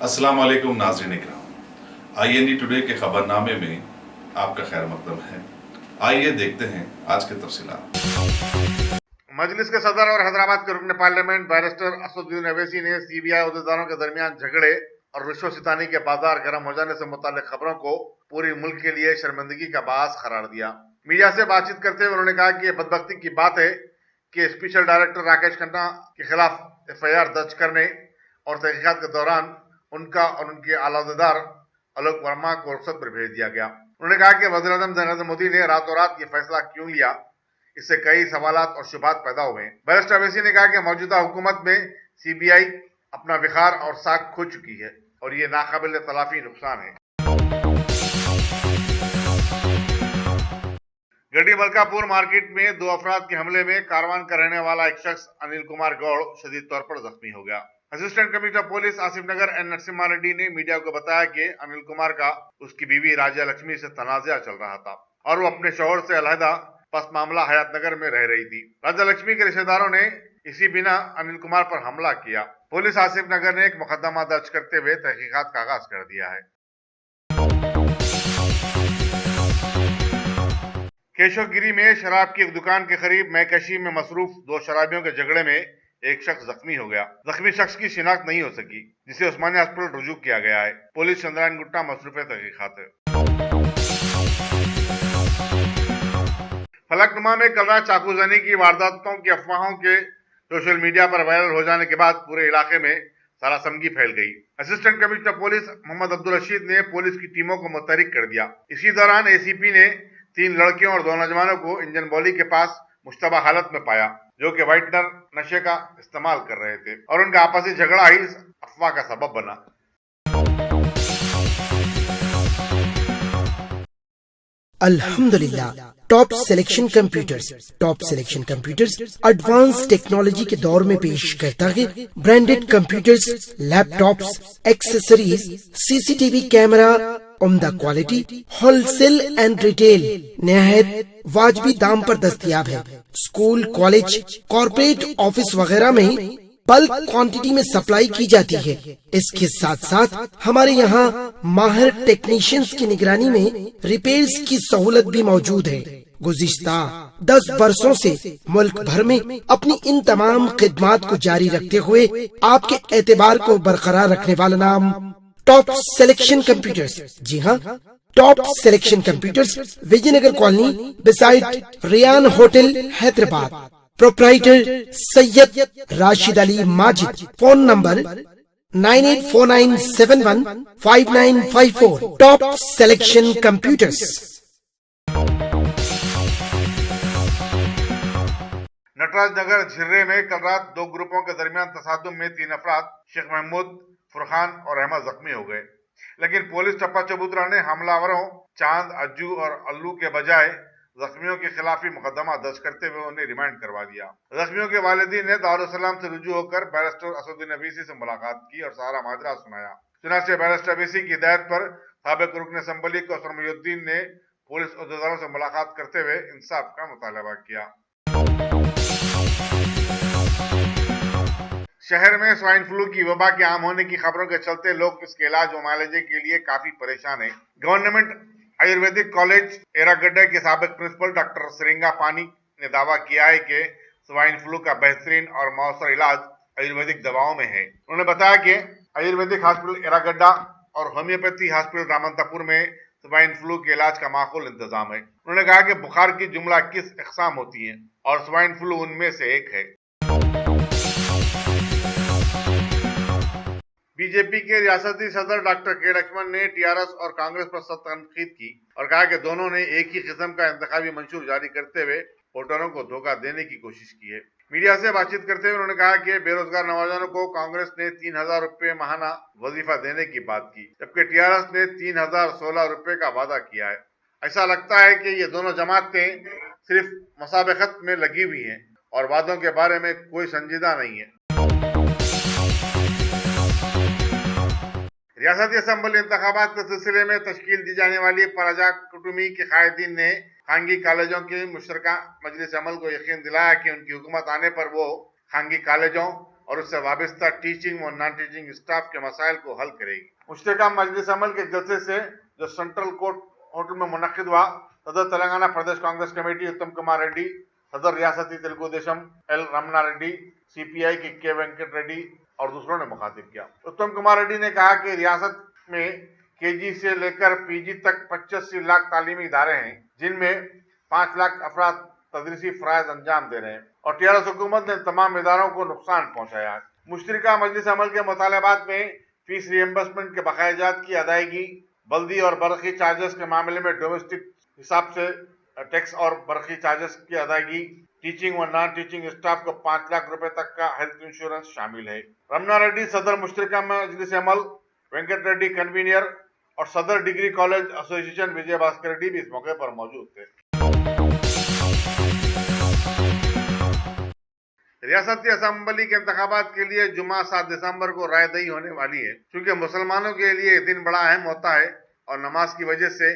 अस्सलाम वालेकुम नाज़रीन इकराम, IND टुडे के खबरनामे में आपका खैर मकदम है। आइए देखते हैं आज के तफसीलात। मजलिस के सदर और हैदराबाद के रुकन पार्लियामेंट बैरिस्टर असदुद्दीन अवैसी ने CBI अहदेदारों के दरमियान झगड़े और रिश्वत सितानी के बाजार गर्म हो जाने से मुताल्लिक खबरों को पूरी मुल्क के लिए शर्मिंदगी का बास करार दिया। मीडिया से बातचीत करते हुए उन्होंने कहा कि यह बदबख्ती की बात है कि स्पेशल डायरेक्टर राकेश खन्ना के खिलाफ FIR दर्ज करने और तहकीकात के दौरान उनका और उनके आलादेदार आलोक वर्मा को रुखसत पर भेज दिया गया। उन्होंने कहा कि वज़ीर-ए-आज़म नरेंद्र मोदी ने रातों रात ये फैसला क्यों लिया, इससे कई सवालात और शुबहात पैदा हुए। बैरिस्टर अवैसी ने कहा कि मौजूदा हुकूमत में CBI अपना विखार और साख खो चुकी है और ये नाकाबिल तलाफी नुकसान है। गढ़ी मलकापुर मार्केट में 2 अफराद के हमले में कारवान का रहने वाला एक शख्स अनिल कुमार गौड़ शदीद तौर पर जख्मी हो गया। असिस्टेंट कमिश्नर पुलिस आसिफ नगर N नरसिम्हा रेड्डी ने मीडिया को बताया कि अनिल कुमार का उसकी बीवी राजा लक्ष्मी से तनाज़ा चल रहा था और वो अपने शौहर से अलहदा पस मामला हयात नगर में रह रही थी। राजा लक्ष्मी के रिश्तेदारों ने इसी बिना अनिल कुमार पर हमला किया। पुलिस आसिफ नगर ने एक मुकदमा दर्ज करते हुए तहकीकात का आगाज कर दिया है। केशवगिरी में शराब की एक दुकान के करीब मैकशी में मसरूफ 2 शराबियों के झगड़े में एक शख्स जख्मी हो गया। जख्मी शख्स की शिनाख्त नहीं हो सकी, जिसे उस्मानिया हॉस्पिटल रुजू किया गया है। पुलिस चंद्रायन गुट्टा मसरूफ तहकीकात है। फलकनुमा में कल रात चाकूजनी की वारदातों की अफवाहों के सोशल मीडिया पर वायरल हो जाने के बाद पूरे इलाके में सरासमगी फैल गई। Assistant commissioner police Mohammad Abdul Rashid ने पुलिस की टीमों को मुतहरिक कर दिया। इसी दौरान ACP ने 3 लड़कियों और 2 नौजवानों को इंजन बॉली के पास मुश्तबा हालत में पाया, जो कि वाइटनर नशे का इस्तेमाल कर रहे थे और उनका आपसी झगड़ा ही इस अफवाह का सबब बना। अल्हम्दुलिल्लाह top selection computers advance technology के दौर में पेश करता है branded computers, laptops, accessories, CCTV camera, उम्दा क्वालिटी, होलसेल एंड रिटेल निहायत वाजबी दाम पर दस्तयाब है। स्कूल, कॉलेज, कॉर्पोरेट ऑफिस वगैरह में बल्क क्वांटिटी में सप्लाई की जाती है। इसके साथ साथ हमारे यहाँ माहिर टेक्नीशियंस की निगरानी में रिपेयर्स की सहूलत भी मौजूद है। गुज़िश्ता 10 बरसों से मुल्क भर में अपनी इन तमाम खिदमात को जारी रखते हुए आपके एतबार को बरकरार रखने वाला नाम टॉप सिलेक्शन कंप्यूटर्स। जी हाँ, top selection computers, Vijayanagar colony beside Riyan hotel, Hyderabad. Proprietor Syed Rashid Ali Majid. Phone number 9849715954। Top selection computers. Nataraj Nagar झिर्रे में कल रात 2 ग्रुपों के दरमियान तसादुम में 3 अफराद शेख महमूद, फुरखान और अहमद जख्मी हो गए, लेकिन पुलिस चप्पा चबूतरा ने हमलावरों चांद, अज्जू और अल्लू के बजाय जख्मियों के खिलाफ ही मुकदमा दर्ज करते हुए उन्हें रिमांड करवा दिया। जख्मियों के वालिदीन ने दारुसलाम से रुजू होकर बैरिस्टर असदुद्दीन अवैसी से मुलाकात की और सारा माजरा सुनाया। चुनांचे बैरिस्टर अवैसी की हिदायत पर साबिक रुकन असम्बली कौसर मुहिउद्दीन ने पुलिस अहदेदारों से मुलाकात करते हुए इंसाफ का मुतालबा किया। शहर में स्वाइन फ्लू की वबा के आम होने की खबरों के चलते लोग इसके इलाज व मुआलजे के लिए काफी परेशान है। गवर्नमेंट आयुर्वेदिक कॉलेज एरागड्डा के साबिक प्रिंसिपल डॉक्टर सिरिंगा पानी ने दावा किया है कि स्वाइन फ्लू का बेहतरीन और मौसर इलाज आयुर्वेदिक दवाओं में है। उन्होंने बताया कि आयुर्वेदिक हॉस्पिटल एरागड्डा और होम्योपैथी हॉस्पिटल रामंतापुर में स्वाइन फ्लू के इलाज का माकूल इंतजाम है। उन्होंने कहा कि बुखार की जुमला 21 अक़साम होती हैं और स्वाइन फ्लू उनमें से एक है। बीजेपी के रियासती सदर डॉक्टर के लक्ष्मण ने TRS और कांग्रेस पर सख्त तनकीद की और कहा कि दोनों ने एक ही किस्म का इंतखाबी मंशूर जारी करते हुए वोटरों को धोखा देने की कोशिश की है। मीडिया से बातचीत करते हुए उन्होंने कहा कि बेरोजगार नौजवानों को कांग्रेस ने 3000 रुपए माहाना वजीफा देने की बात की, जबकि TRS ने 3016 रुपए का वादा किया है। ऐसा लगता है कि ये दोनों जमातें सिर्फ मुसाबकत में लगी हुई हैं और वादों के बारे में कोई संजीदा नहीं है। रियासती असम्बली इंतखाबात के सिलसिले में तश्कील दी जाने वाली पराजा कुटुमी के कायदीन ने खानगी कॉलेजों की मुश्तरका मजलिस अमल को यकीन दिलाया कि उनकी हुकूमत आने पर वो खानगी कॉलेजों और उससे वाबस्ता टीचिंग और नॉन टीचिंग स्टाफ के मसाइल को हल करेगी। मुश्तरका मजलिस अमल के जलसे से जो सेंट्रल कोर्ट होटल में मुनक्किद हुआ, सदर तेलंगाना प्रदेश कांग्रेस कमेटी उत्तम कुमार रेड्डी, सदर रियासती तेलुगु देशम एल रमना रेड्डी, सीपीआई के वेंकट रेड्डी और दूसरों ने मुखातिब किया। उत्तम कुमार रेड्डी ने कहा कि रियासत में केजी से लेकर पीजी तक 85 लाख तालीमी इदारे हैं, जिनमें 5 लाख अफराद तदरीसी फराइज अंजाम दे रहे हैं और टीआरएस हुकूमत ने तमाम इदारों को नुकसान पहुंचाया है। मुश्तरका मजलिस अमल के मुतालबात में फीस रिएम्बर्समेंट के बकायाजात की अदायगी, बल्दी और बरकी चार्जेस के मामले में डोमेस्टिक हिसाब से टैक्स और बरकी चार्जेस की अदायगी, टीचिंग और नॉन टीचिंग स्टाफ को 5 लाख रुपए तक का हेल्थ इंश्योरेंस शामिल है। रमना रेड्डी सदर मुश्तरका मजलिस अमल, वेंकट रेड्डी कन्वीनर और सदर डिग्री कॉलेज एसोसिएशन विजय भास्कर रेड्डी भी इस मौके पर मौजूद थे। रियासती असम्बली के इंतखाबात के लिए जुमा 7 दिसंबर को रायदही होने वाली है। चूंकि मुसलमानों के लिए दिन बड़ा अहम होता है और नमाज की वजह से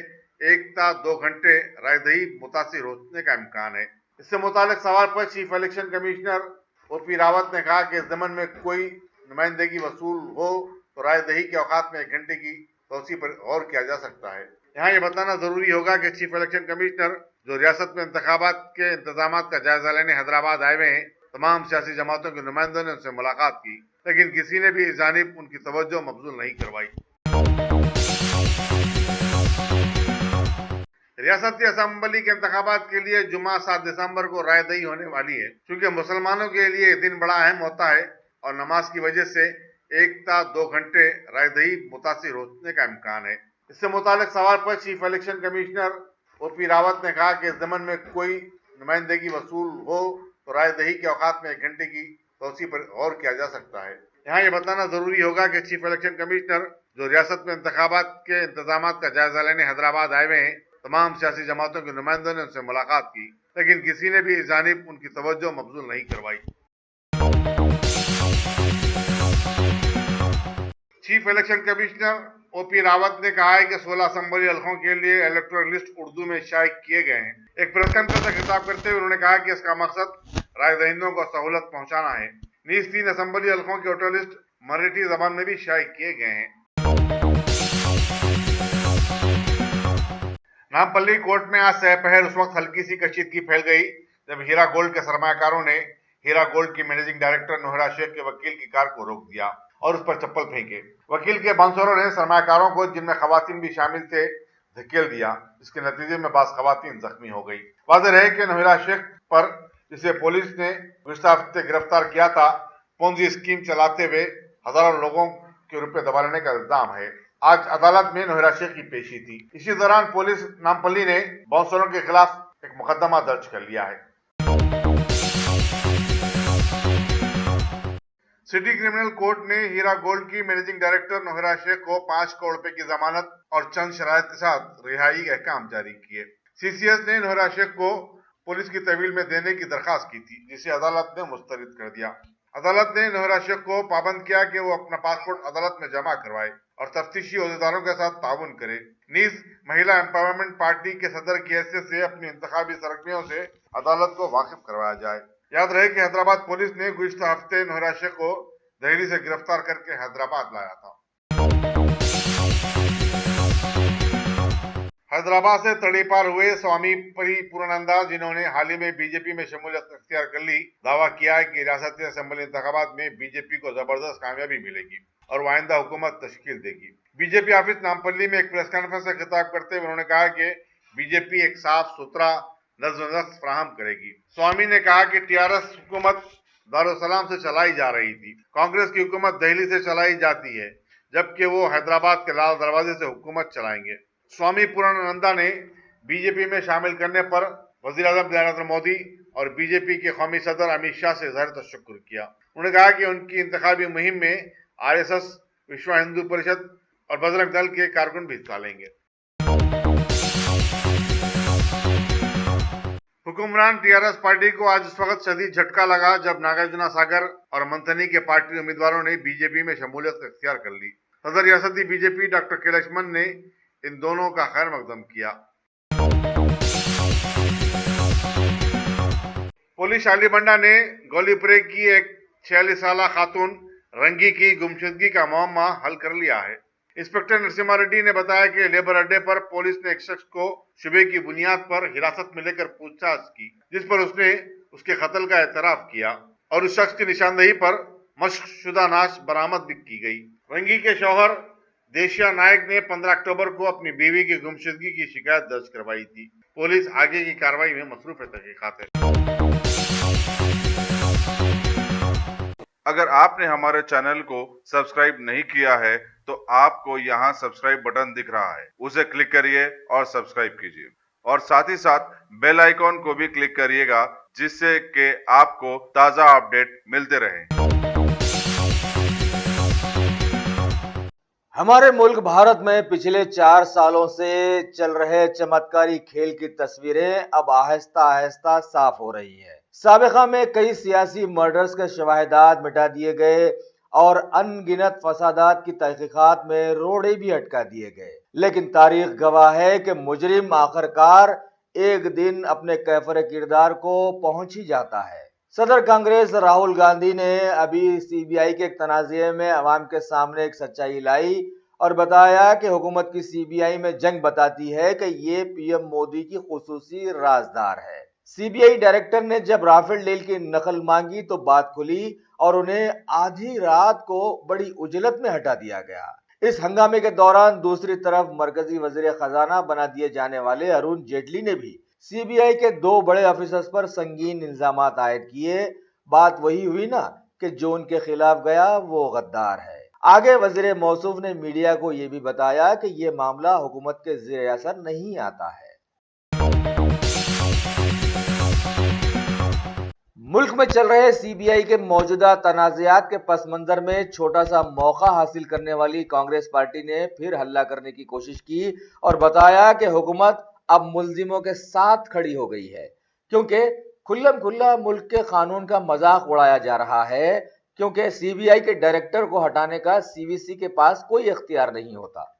1 ता 2 घंटे रायदही मुतासिर होने का इम्कान है। इससे मुतालिक सवाल पर chief election commissioner OP Rawat ने कहा कि इस ज़मन में कोई नुमाइंदगी वसूल हो तो रायदही के औकात में 1 घंटे की तोसी पर गौर किया जा सकता है। यहाँ ये बताना जरूरी होगा कि चीफ इलेक्शन कमिश्नर जो रियासत में इंतखाबात के इंतजाम का जायजा लेने हैदराबाद आए हुए हैं, तमाम सियासी जमातों के नुमाइंदों ने उनसे मुलाकात की, लेकिन किसी ने भी इस जानिब उनकी तवज्जो मबजूल नहीं करवाई। रियासती असम्बली के इंतखाबात के लिए जुमा 7 दिसंबर को रायदही होने वाली है। चूंकि मुसलमानों के लिए दिन बड़ा अहम होता है और नमाज की वजह से 1 ता 2 घंटे रायदही मुतासिर होने का इम्कान है। इससे मुतालिक सवाल पर chief election commissioner OP Rawat ने कहा कि इस ज़मन में कोई नुमाइंदगी वसूल हो तो रायदही के औकात में 1 घंटे की तोसी पर गौर किया जा सकता है। यहाँ ये बताना जरूरी होगा कि चीफ इलेक्शन कमिश्नर जो रियासत में इंतखाबात के इंतजाम का जायजा लेने हैदराबाद आए हुए हैं, तमाम सियासी जमातों के नुमाइंदों ने उनसे मुलाकात की, लेकिन किसी ने भी इस जानिब उनकी तवज्जो मबजूल नहीं करवाई। Chief election commissioner OP Rawat ने कहा है कि 16 असम्बली हल्कों के लिए इलेक्टोरल लिस्ट उर्दू में शाये किए गए हैं। एक प्रेस कॉन्फ्रेंस से खिताब करते हुए उन्होंने कहा कि इसका मकसद राय दहिंदों को सहूलत पहुंचाना है। नीज 3 असम्बली हल्कों के वोटर लिस्ट मराठी जबान में भी शाये किए गए हैं। नामपल्ली कोर्ट में आज सहपहर उस वक्त हल्की सी कशीदगी फैल गई जब हीरा गोल्ड के सरमायाकारों ने हीरा गोल्ड की मैनेजिंग डायरेक्टर नोहरा शेख के वकील की कार को रोक दिया और उस पर चप्पल फेंके। वकील के बांसुरों ने सरमायाकारों को, जिनमें खवातीन भी शामिल थे, धकेल दिया। इसके नतीजे में बास खवातीन जख्मी हो गई। वाज़ेह है कि नोहरा शेख पर, जिसे पुलिस ने गुज़श्ता हफ्ते गिरफ्तार किया था, पोंजी स्कीम चलाते हुए हजारों लोगों के रुपए दबा लेने का इल्जाम है। आज अदालत में नोहरा शेख की पेशी थी। इसी दौरान पुलिस नामपल्ली ने बांसुरों के खिलाफ एक मुकदमा दर्ज कर लिया है। सिटी क्रिमिनल कोर्ट ने हीरा गोल्ड की मैनेजिंग डायरेक्टर नोहरा शेख को 5 करोड़ रुपए की जमानत और चंद शराइत के साथ रिहाई के अहकाम जारी किए। सीसीएस ने नोहरा शेख को पुलिस की तहवील में देने की दरखास्त की थी, जिसे अदालत ने मुस्तरद कर दिया। अदालत ने नोहरा शेख को पाबंद किया कि वो अपना पासपोर्ट अदालत में जमा करवाए और तफ्तीशी अहदेदारों के साथ ताउन करे। नीज महिला एम्पावरमेंट पार्टी के सदर की हैसियत से अपनी इंतखाबी सरगर्मियों से अदालत को वाकिफ करवाया जाए। याद रहे कि हैदराबाद पुलिस ने गुज़श्ता हफ्ते नोहरा शेख को दिल्ली से गिरफ्तार करके हैदराबाद लाया था। हैदराबाद से तड़ीपार हुए स्वामी परिपूर्णानंदा, जिन्होंने हाल ही में बीजेपी में शमूलियत इख्तियार कर ली, दावा किया है कि रियासती असेंबली इंतखाबात में बीजेपी को जबरदस्त कामयाबी मिलेगी और वो आइंदा हुकूमत तश्कील देगी। बीजेपी ऑफिस नामपल्ली में एक प्रेस कॉन्फ्रेंस से खिताब करते हुए उन्होंने कहा कि बीजेपी एक साफ सुथरा नज़्म फराहम करेगी। स्वामी ने कहा कि टीआरएस हुकूमत दारुसलाम से चलाई जा रही थी, कांग्रेस की हुकूमत दिल्ली से चलाई जाती है, जबकि वो हैदराबाद के लाल दरवाजे से हुकूमत चलाएंगे। स्वामी पूर्णानंदा ने बीजेपी में शामिल करने पर वज़ीर-ए-आज़म नरेंद्र मोदी और बीजेपी के कौमी सदर अमित शाह से ज़ाहिर तशक्कुर किया। उन्होंने कहा कि उनकी इंतखाबी मुहिम में आरएसएस, विश्व हिंदू परिषद और बजरंग दल के कारकुन भी हिस्सा लेंगे। हुक्मरान टीआरएस पार्टी को आज इस वक्त शदीद झटका लगा जब नागार्जुना सागर और मंथनी के पार्टी उम्मीदवारों ने बीजेपी में शमूलियत इख्तियार कर ली। सदर रियासती बीजेपी डॉक्टर के लक्ष्मण ने इन दोनों का खैर मकदम किया। पुलिस शालीबंडा ने गोलीपुरे की एक 46 साला खातून रंगी की गुमशुदगी का मामला हल कर लिया है। इंस्पेक्टर नरसिम्हा रेड्डी ने बताया कि लेबर अड्डे पर पुलिस ने एक शख्स को शुबे की बुनियाद पर हिरासत में लेकर पूछताछ की, जिस पर उसने उसके कत्ल का एतराफ किया और उस शख्स की निशानदेही पर मशकशुदा नाश बरामद भी की गई। रंगी के शौहर देशिया नायक ने 15 अक्टूबर को अपनी बीवी की गुमशुदगी की शिकायत दर्ज करवाई थी। पुलिस आगे की कार्रवाई में मसरूफ है। तहकीकात है। अगर आपने हमारे चैनल को सब्सक्राइब नहीं किया है तो आपको यहाँ सब्सक्राइब बटन दिख रहा है, उसे क्लिक करिए और सब्सक्राइब कीजिए और साथ ही साथ बेल आइकॉन को भी क्लिक करिएगा, जिससे कि आपको ताज़ा अपडेट मिलते रहें। हमारे मुल्क भारत में पिछले 4 सालों से चल रहे चमत्कारी खेल की तस्वीरें अब आहिस्ता आहिस्ता साफ हो रही है। साबिका में कई सियासी मर्डर्स के शवाहिदात मिटा दिए गए और अनगिनत फसादात की तहकीकात में रोड़े भी अटका दिए गए, लेकिन तारीख गवाह है कि मुजरिम आखिरकार एक दिन अपने कैफर किरदार को पहुंच ही जाता है। सदर कांग्रेस राहुल गांधी ने अभी सीबीआई के एक तनाज़े में अवाम के सामने एक सच्चाई लाई और बताया कि हुकूमत की सीबीआई में जंग बताती है कि ये पीएम मोदी की खुसूसी राजदार है। सीबीआई डायरेक्टर ने जब राफेल डील की नकल मांगी तो बात खुली और उन्हें आधी रात को बड़ी उजलत में हटा दिया गया। इस हंगामे के दौरान दूसरी तरफ मरकजी वजीर खजाना बना दिए जाने वाले अरुण जेटली ने भी सीबीआई के 2 बड़े ऑफिसर्स पर संगीन इल्जामात आयद किए। बात वही हुई ना कि जो उनके खिलाफ गया वो गद्दार है। आगे वजीर मौसूफ ने मीडिया को यह भी बताया कि ये मामला हुकूमत के ज़ेर असर नहीं आता है। मुल्क में चल रहे सीबीआई के मौजूदा तनाज़ात के पस मंजर में छोटा सा मौका हासिल करने वाली कांग्रेस पार्टी ने फिर हल्ला करने की कोशिश की और बताया कि हुकूमत अब मुल्जिमों के साथ खड़ी हो गई है, क्योंकि खुल्लम खुल्ला मुल्क के कानून का मजाक उड़ाया जा रहा है, क्योंकि सीबीआई के डायरेक्टर को हटाने का सीवीसी के पास कोई इख्तियार नहीं होता।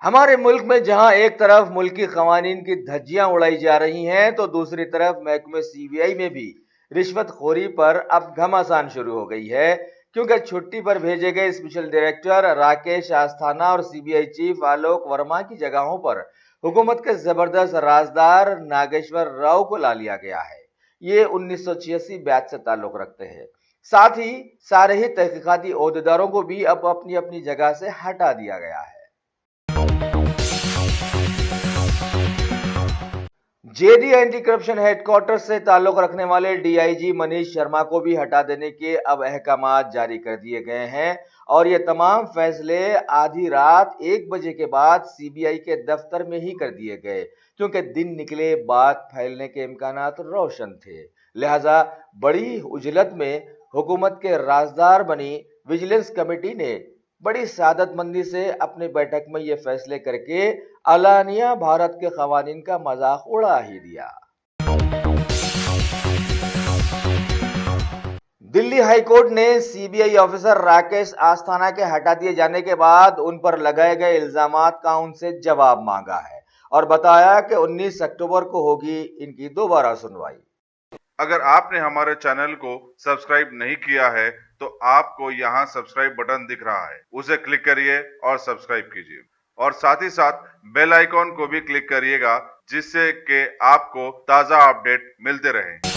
हमारे मुल्क में जहां एक तरफ मुल्की कवानीन की धज्जियां उड़ाई जा रही हैं, तो दूसरी तरफ महकमे सीबीआई में भी रिश्वतखोरी पर अब घमासान शुरू हो गई है, क्योंकि छुट्टी पर भेजे गए स्पेशल डायरेक्टर राकेश आस्थाना और सीबीआई चीफ आलोक वर्मा की जगहों पर हुकूमत के जबरदस्त राजदार नागेश्वर राव को ला लिया गया है। ये 1986 बैच से ताल्लुक रखते हैं। साथ ही सारे ही तहकीकाती ओहदेदारों को भी अब अपनी अपनी जगह से हटा दिया गया है। जेडी एंटी करप्शन हेडक्वार्टर से ताल्लुक रखने वाले डीआईजी मनीष शर्मा को भी हटा देने के अब अहकामात जारी कर दिए गए हैं और ये तमाम फैसले आधी रात 1 बजे के बाद सीबीआई के दफ्तर में ही कर दिए गए, क्योंकि दिन निकले बात फैलने के इम्कानात रोशन थे। लिहाजा बड़ी उजलत में हुकूमत के राजदार बनी विजिलेंस कमेटी ने बड़ी सादतमंदी से अपनी बैठक में ये फैसले करके अलानिया भारत के कवानीन का मजाक उड़ा ही दिया। दिल्ली हाई कोर्ट ने सीबीआई ऑफिसर राकेश आस्थाना के हटा दिए जाने के बाद उन पर लगाए गए इल्जामात का उनसे जवाब मांगा है और बताया कि 19 अक्टूबर को होगी इनकी दोबारा सुनवाई। अगर आपने हमारे चैनल को सब्सक्राइब नहीं किया है तो आपको यहाँ सब्सक्राइब बटन दिख रहा है, उसे क्लिक करिए और सब्सक्राइब कीजिए और साथ ही साथ बेल आइकॉन को भी क्लिक करिएगा, जिससे कि आपको ताज़ा अपडेट मिलते रहें।